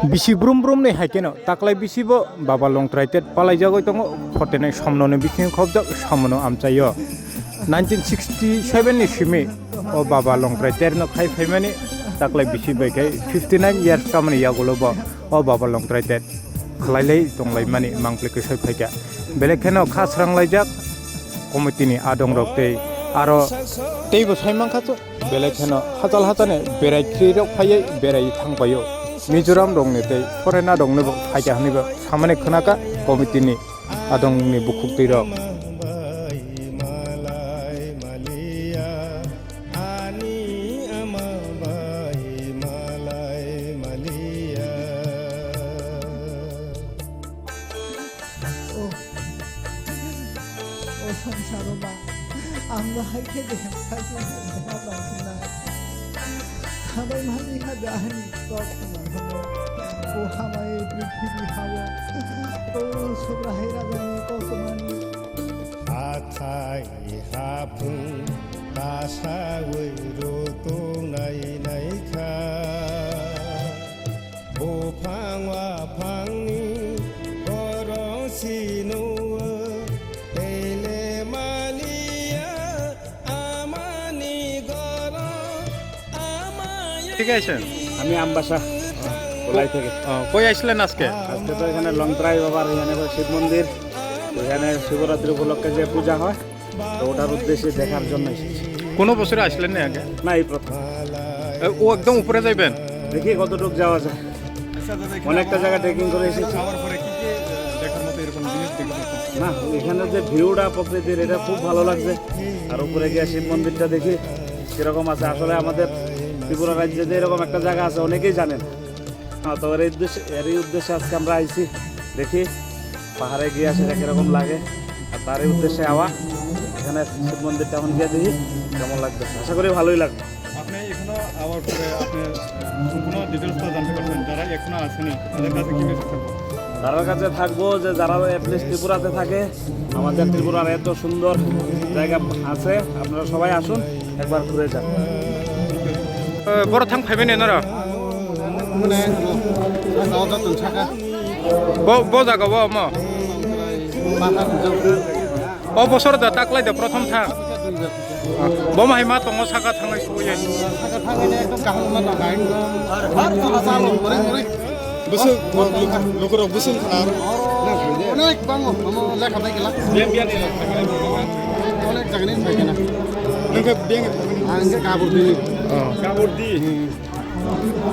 Bisi brum brum nei haikeno taklai bisi bo baba long traited palai jagoi tongo photene somnone biking khobjak samono amchayo 1967 ni simi o baba long traited no khai phaimani taklai bisi bai kai 59 years kamani yagulo bo o baba long traited khlailai tonglai mani mangple ke sai phaika belekheno khasrang laijak committee ni adong rokte aro teibo saimang khacho belekheno hatal hatane berai khri rok phaiye berai thangpayo Mizoram dong ni tei foreigner dong ni bo phaika hani bo samane khonaka committee ni adong ni bukuk tei rok আমরা হাইকে দেখে সবাই মাঝে হাজানি ও হামাই পৃথিবী হাওয়া ও সবরা হাইরা জানি কসমানি আথাই হাফু তাসাওই রতো নাই নাই খা ও ফাংওয়া ফাংনি করসিনো ঠিক আছে আমি আমবাসা কোলাই থেকে কই আসলেন আজকে আজকে তো এখানে লংত্রাই বাবার এখানে শিব মন্দির এখানে শিবরাত্রি উপলক্ষে যে পূজা হয় তো ওটার উদ্দেশ্যে দেখার জন্য এসেছি কোনো বছরে আসলেন না আগে না এই প্রথম ও একদম উপরে যাইবেন দেখি কতটুকু যাওয়া যায় অনেকটা জায়গা ট্রেকিং করে এসেছি না এখানে যে ভিউটা প্রকৃতির এটা খুব ভালো লাগছে আর উপরে গিয়ে শিব মন্দিরটা দেখি কিরকম আছে আসলে আমাদের ত্রিপুরা রাজ্যে যে এরকম একটা জায়গা আছে অনেকেই জানেন হ্যাঁ তো এরই উদ্দেশ্যে আজকে আমরা আইছি দেখি পাহাড়ে গিয়ে আসে কীরকম লাগে আর তারই উদ্দেশ্যে আওয়া এখানে শিব মন্দিরটা এখন গিয়ে দেখি কেমন লাগতেছে আশা করি ভালোই লাগবে আপনি এখনো আওয়ার পরে আপনি সম্পূর্ণ ডিটেলসটা জানতে পারবেন যারা এখনো আসেনি তাদের কাছে কি মেসেজ থাকবো তার কাছে থাকবো যে যারা অ্যাটলিস্ট ত্রিপুরাতে থাকে আমাদের ত্রিপুরার এত সুন্দর জায়গা আছে আপনারা সবাই আসুন একবার ঘুরে যান বড় থাং ফাইবেন এনারা মানে নাওটা তো থাকা ব জায়গা ব ম ও বছর দা তাকলাই দা প্রথম থাং ব মাই মা তঙ্গ সাকা থাঙ্গাই সুয়ে থাকা থাকা একদম কাহন না গাইন আর চালো মরে মরে বসে লোকরা বসে খানা অনেক বাংলা লেখা পাই গেলা অনেক জায়গা নেই পাই না नोंखौ बेंग आंगे काबुर दी काबुर दी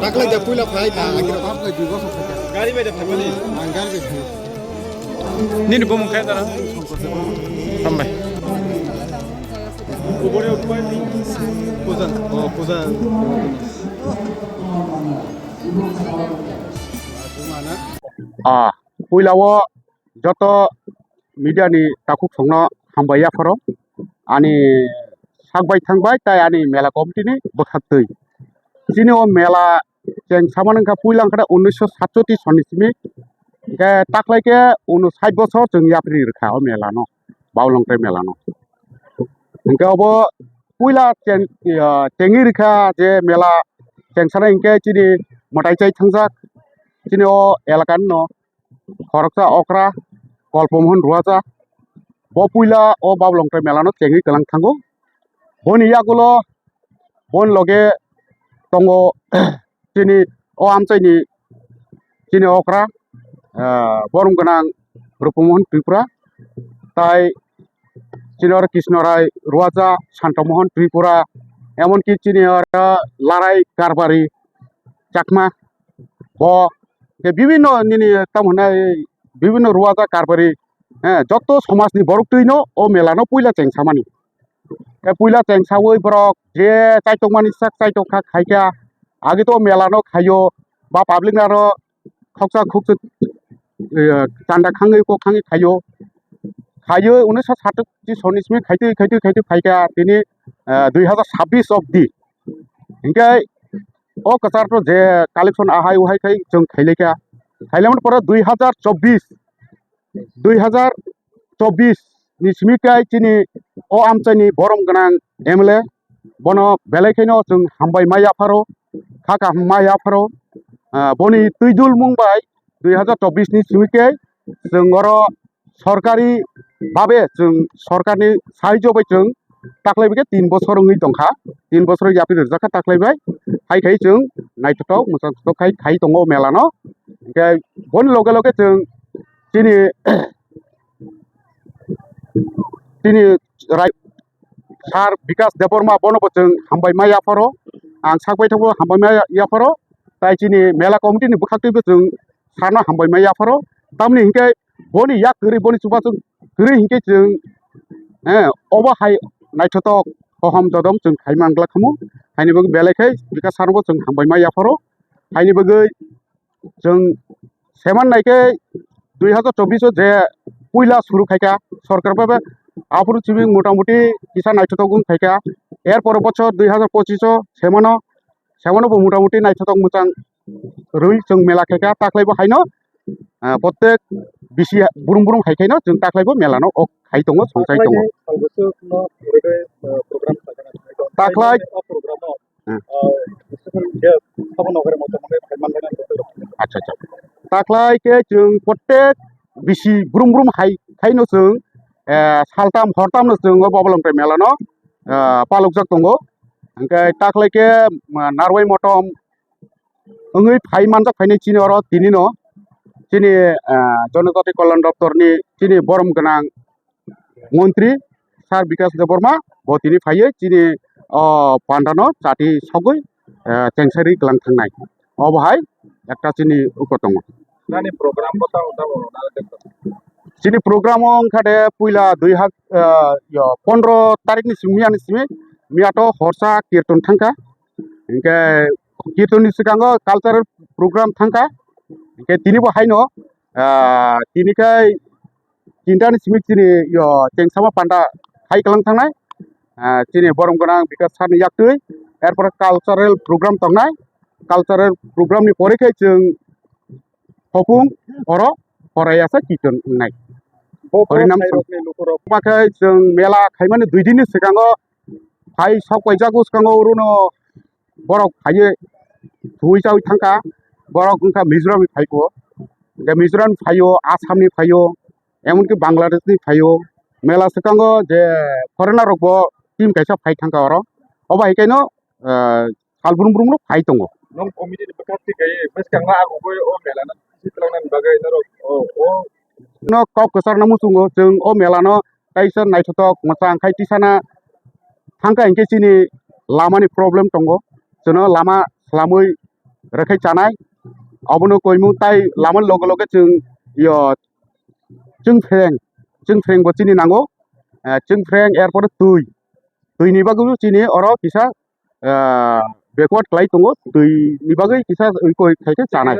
दाखलै दा पुइला फाइ दा आंगे दाखलै दी बस गाड़ी बायदा फाइबानि आं गाड़ी बायदा निनि बम खाय दारा हामबाय উপরে উঠবাই পূজা পূজা पुइलाव जत मिडियानि ताकु संनो हामबाय आफाराव आनी सागबाय थांबाय ताय आनी मेला कमिटिनि बोखारतै जिनि ओ मेला जों सामानंखा पुइलांखा 1967 सननिसिमि के ताकलायके 60 बছর जों याफ्रि रखा ओ मेला न बावलंग्राय मेला न इनके अब पुइला टेंगि रखा जे मेला टेंसाना इनके जिनि मटाइचाय थांजाक जिनि ओ एलाकानि न खरकसा अक्रा कल्पमोहन रुवाजा bo puila o bablong pre melano tengi kelang thango boni yagulo bon loge tongo chini o amchaini chini okra borum ganang rupumon tripura tai chinor krishnorai ruaja santamohon tripura emon ki chini larai karbari chakma bo bibhinno nini tamhonai bibhinno ruaja karbari যত সমাজনি বরকতৈনো ও মেলানো পুইলা চেংসামানি পুইলা চেংসাওই বরক যে চাইটকমানি সাক চাইটকা খাইকা আগে তো মেলানো খাইও বা public আরো খকসা খুকসা চান্দা খাঙ্গৈ কো খাঙ্গৈ খাইও খাইও 1967 সনিসমি খাইতে খাইতে খাইতে ফাইকা তিনি 2026 অবধি ইনকে ও কাছারটো যে কালেকশন আহাই উহাই খাই जों খাইলেকা খাইলামন পরে 2024 ni simikai chini o amchani borom ganang MLA bono belaikhino जों हामबाय माइ आफारो खाका माइ आफारो boni tuidul mungbai 2024 ni simike जों oro सरकारि भाबे जों सरकारनि साहाय्य बै जों ताख्लायबाय 3 बोसोर ngui दंखा 3 बोसोर यापि रजाखा ताख्लायबाय हायखाय जों नायथाव मोजां खाय खाय दङ मेलानो ओमफ्राय बन लगे लगे जों दिनै सार बिकास देबरमा बनबो जों हामबायमा याफारो आं साकबाय थाबो हामबायमा याफारो ताइ दिनै मेला कमिटिनि बुखाक्तिबो जों सारना हामबायमा याफारो तामनि हिंके बनि या गरि बनि सुबा जों गरि हिंके जों अबा हाय नायथाव हहम ददम जों खायमांगला खमु हायनिबो बेलेखै बिकास सारबो जों हामबायमा याफारो हायनिबो जों सेमान नायके 2024 जे पुइला शुरू खायका सरकार बाबा आफुर चिबि मोटामुटी किसान नायथाव गुन खायका एरपर बছর 2025 सेमानो मोटामुटी नायथाव मोजां रुइ जों मेला खायका ताख्लायबो हायनो प्रत्येक बिसि बुरुं बुरुं खायखायनो जों ताख्लायबो मेलानो अ खाय दङ संसाय दङ ताख्लाय अच्छा अच्छा ताख्लाय के जों प्रत्येक बिसि बुरुं बुरुं खायनो जों सालताम हरतामनो जों बाबलंफ्राय मेलानो पालुकजाक दङ ओमफ्राय ताख्लायके नारवाय मटम ओङै फाइ मानजाक फायनाय चिनि अर दिनिनो चिनि जनजाति कल्याण दप्तरनि चिनि बरम गोनां मन्त्रि सार बिकास देबरमा बतिनि फायो चिनि पान्डानो जाति सगै टेंसारि ग्लां थांनाय अबहाय एकटा चिनि उको दङ चिनि प्रोग्राम ओंखादे पुइला 15 तारिखनि सिमी मियाथ' हरसा कीर्तन थांका इनके कीर्तननि सिगाङो कालचारेल प्रोग्राम थांका इनके दिनिबो हायनो दिनिखाय 3 तानि सिमी चिनि टेंसामा पान्डा हाय गलां थांनाय चिनि बरम गोनां बिकास सारनि याक्तै एरपर कालचारेल प्रोग्राम थांनाय कालचारेल प्रोग्रामनि परेखाय जों हफुं अर फरायासा कीर्तन नाय परिणाम माखाय जों मेला खायमाने 2 दिननि सिगाङो फाइ सावकायजागु सिगाङो रुनो बरक खायो धुइजाव थांका बरक उनका मिजोराम फाइको जे मिजोराम फायो आसामनि फायो एमनकि बांलादेशनि फायो मेला सिगाङो जे फरेनार रगबो टीम कायसा फाइ थांका अर अबा हिकायनो सालबुरुम बुरुम फाइ दङ नों कमिटिनि बुखाक्ति गाय बेसखांना आगुबो अ मेलाना सितलांनानि बागै no kau kesar namu sungo jeng o melano kaisa naithotok masang khai tisana thangka engke chini lamani problem tongo jono lama slamui rekhai chanai abono koimu tai laman loge loge jeng yo jeng freng bo chini nango jeng freng airport tui ni bagu chini oro kisa backward klai tongo tui ni bagai kisa koi khai chanai